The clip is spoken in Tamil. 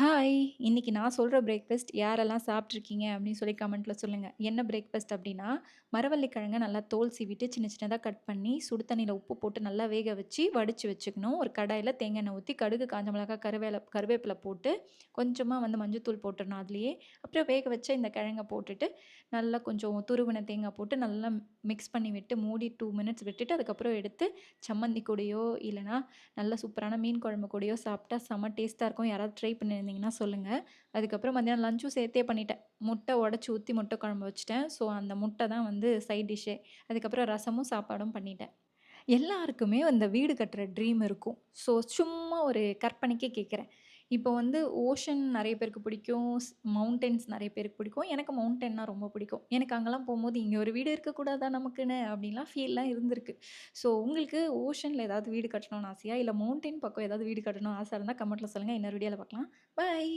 ஹாய்! இன்னைக்கு நான் சொல்ற பிரேக்ஃபாஸ்ட் யாரெல்லாம் சாப்பிட்டுருக்கீங்க அப்படின்னு சொல்லி கமெண்ட்ல சொல்லுங்க. என்ன பிரேக்ஃபாஸ்ட் அப்படின்னா, மரவள்ளிக் கிழங்க நல்லா தோல் சீவிட்டு சின்ன சின்னதா கட் பண்ணி, சுடு தண்ணீல உப்பு போட்டு நல்லா வேக வச்சு, வடிச்சு வச்சுக்கணும். ஒரு கடாயில தேங்காய் எண்ணெய் ஊத்தி, கடுகு, காஞ்ச மிளகாய், கருவேப்பில போட்டு, கொஞ்சமா மஞ்சத்தூள் போட்டுறணும் அதிலேயே. அப்புறம் வேக வச்ச இந்த கிழங்க போட்டுட்டு, நல்லா கொஞ்சம் துருவின தேங்காய் போட்டு நல்லா மிக்ஸ் பண்ணி விட்டு, மூடி 2 மினிட்ஸ் விட்டுட்டு, அதுக்கப்புறம் எடுத்து சம்மந்தி கூடயோ, இல்லன்னா நல்ல சூப்பரான மீன் குழம்பு கூடயோ சாப்பிட்டா செம்ம டேஸ்ட்டா இருக்கும். யாராவது ட்ரை பண்ணியிருந்தீங்கன்னா சொல்லுங்க. அதுக்கப்புறம் மதியானம் லஞ்சும் சேர்த்தே பண்ணிட்டேன். முட்டை உடைச்சு ஊத்தி முட்டை குழம்பு வச்சுட்டேன். ஸோ அந்த முட்டை தான் சைட் டிஷ்ஷே. அதுக்கப்புறம் ரசமும் சாப்பாடும் பண்ணிட்டேன். எல்லாருக்குமே அந்த வீடு கட்டுற ட்ரீம் இருக்கும். ஸோ சும்மா ஒரு கற்பனைக்கே கேட்குறேன். இப்போ ஓஷன் நெறைய பேருக்கு பிடிக்கும். மவுண்டன்ஸ் நெறைய பேருக்கு பிடிக்கும். எனக்கு மவுண்டன்னா ரொம்ப பிடிக்கும். எனக்கு அங்கலாம் போம்போது, "இங்க ஒரு வீடு இருக்கக்கூடாதா நமக்குன்னு?" அப்படின்லாம் ஃபீல்லாம் இருந்திருக்கு. ஸோ உங்களுக்கு ஓஷன்ல ஏதாவது வீடு கட்டணும்னு ஆசையா? இல்ல மவுண்டன் பக்கம் ஏதாவது வீடு கட்டணும்னு ஆசை இருந்தா கமெண்ட்ல சொல்லுங்க. இன்னொரு வீடியோல பார்க்கலாம். பாய்.